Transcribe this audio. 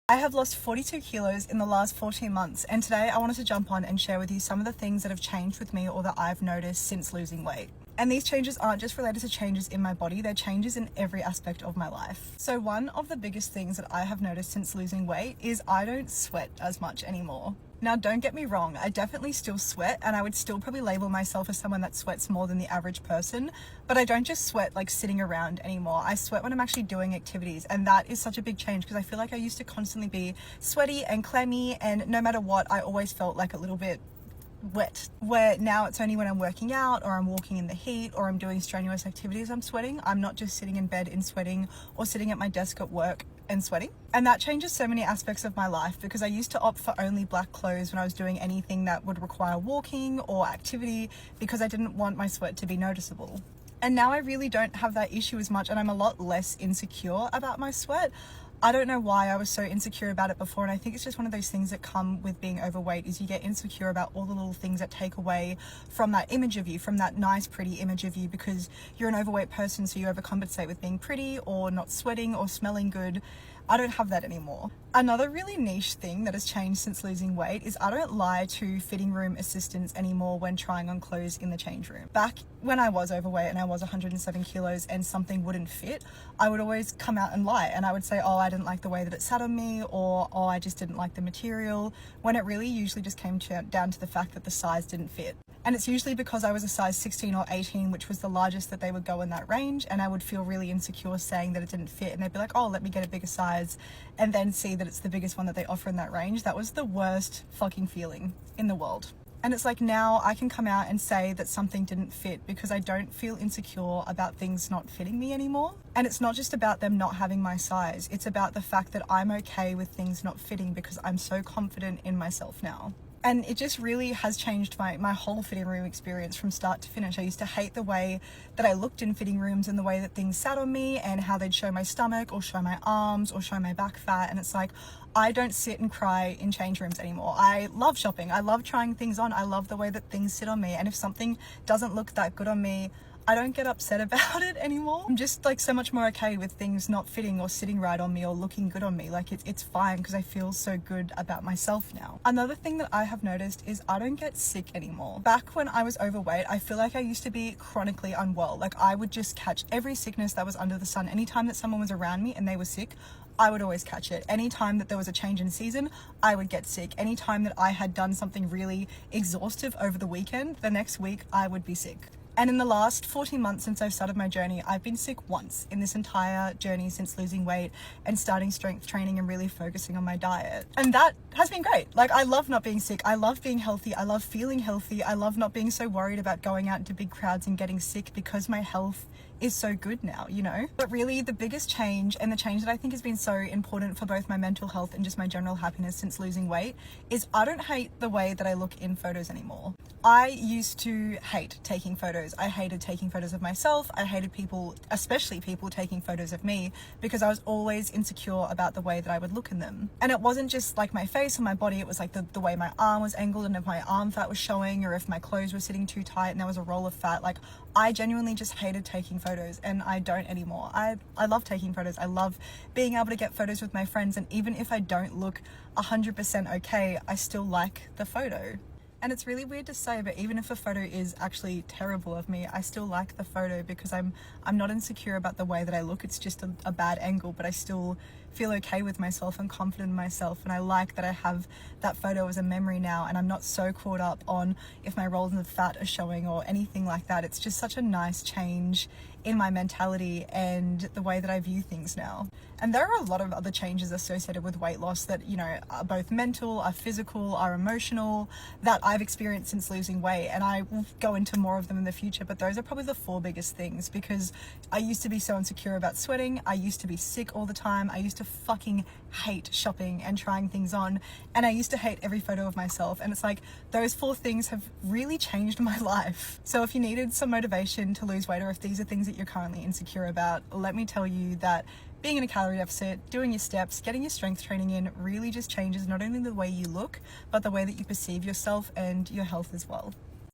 I have lost 42 kilos in the last 14 months, and today I wanted to jump on and share with you some of the things that have changed with me or that I've noticed since losing weight. And these changes aren't just related to changes in my body, they're changes in every aspect of my life. So one of the biggest things that I have noticed since losing weight is I don't sweat as much anymore. Now, don't get me wrong, I definitely still sweat, and I would still probably label myself as someone that sweats more than the average person, but I don't just sweat like sitting around anymore. I sweat when I'm actually doing activities, and that is such a big change because I feel like I used to constantly be sweaty and clammy, and no matter what, I always felt like a little bit wet. Where now it's only when I'm working out or I'm walking in the heat or I'm doing strenuous activities I'm sweating. I'm not just sitting in bed and sweating or sitting at my desk at work and sweating. And that changes so many aspects of my life because I used to opt for only black clothes when I was doing anything that would require walking or activity because I didn't want my sweat to be noticeable. And now I really don't have that issue as much, and I'm a lot less insecure about my sweat. I don't know why I was so insecure about it before, and I think it's just one of those things that come with being overweight is you get insecure about all the little things that take away from that image of you, from that nice, pretty image of you, because you're an overweight person, so you overcompensate with being pretty or not sweating or smelling good. I don't have that anymore. Another really niche thing that has changed since losing weight is I don't lie to fitting room assistants anymore when trying on clothes in the change room. Back when I was overweight and I was 107 kilos and something wouldn't fit, I would always come out and lie, and I would say, oh, I didn't like the way that it sat on me, or oh, I just didn't like the material, when it really usually just came down to the fact that the size didn't fit. And it's usually because I was a size 16 or 18, which was the largest that they would go in that range, and I would feel really insecure saying that it didn't fit, and they'd be like, oh, let me get a bigger size, and then see that it's the biggest one that they offer in that range. That was the worst fucking feeling in the world. And it's like now I can come out and say that something didn't fit because I don't feel insecure about things not fitting me anymore. And it's not just about them not having my size, it's about the fact that I'm okay with things not fitting because I'm so confident in myself now. And it just really has changed my whole fitting room experience from start to finish. I used to hate the way that I looked in fitting rooms and the way that things sat on me and how they'd show my stomach or show my arms or show my back fat. And it's like, I don't sit and cry in change rooms anymore. I love shopping. I love trying things on. I love the way that things sit on me. And if something doesn't look that good on me, I don't get upset about it anymore. I'm just like so much more okay with things not fitting or sitting right on me or looking good on me. Like it's fine because I feel so good about myself now. Another thing that I have noticed is I don't get sick anymore. Back when I was overweight, I feel like I used to be chronically unwell. Like I would just catch every sickness that was under the sun. Anytime that someone was around me and they were sick, I would always catch it. Anytime that there was a change in season, I would get sick. Anytime that I had done something really exhaustive over the weekend, the next week I would be sick. And in the last 14 months since I've started my journey, I've been sick once in this entire journey since losing weight and starting strength training and really focusing on my diet. And that has been great. Like I love not being sick. I love being healthy. I love feeling healthy. I love not being so worried about going out into big crowds and getting sick because my health is so good now, you know? But really the biggest change, and the change that I think has been so important for both my mental health and just my general happiness since losing weight, is I don't hate the way that I look in photos anymore. I used to hate taking photos. I hated taking photos of myself. I hated people, especially people taking photos of me, because I was always insecure about the way that I would look in them. And it wasn't just like my face or my body, it was like the way my arm was angled and if my arm fat was showing or if my clothes were sitting too tight and there was a roll of fat. Like I genuinely just hated taking photos, and I don't anymore. I love taking photos. I love being able to get photos with my friends, and even if I don't look 100% okay, I still like the photo. And it's really weird to say, but even if a photo is actually terrible of me, I still like the photo because I'm not insecure about the way that I look. It's just a bad angle, but I still feel okay with myself and confident in myself. And I like that I have that photo as a memory now, and I'm not so caught up on if my rolls of fat are showing or anything like that. It's just such a nice change in my mentality and the way that I view things now. And there are a lot of other changes associated with weight loss that, you know, are both mental, are physical, are emotional, that I've experienced since losing weight. And I will go into more of them in the future, but those are probably the 4 biggest things, because I used to be so insecure about sweating. I used to be sick all the time. I used to fucking hate shopping and trying things on. And I used to hate every photo of myself. And it's like, those 4 things have really changed my life. So if you needed some motivation to lose weight, or if these are things that you're currently insecure about, let me tell you that being in a calorie deficit, doing your steps, getting your strength training in really just changes not only the way you look, but the way that you perceive yourself and your health as well.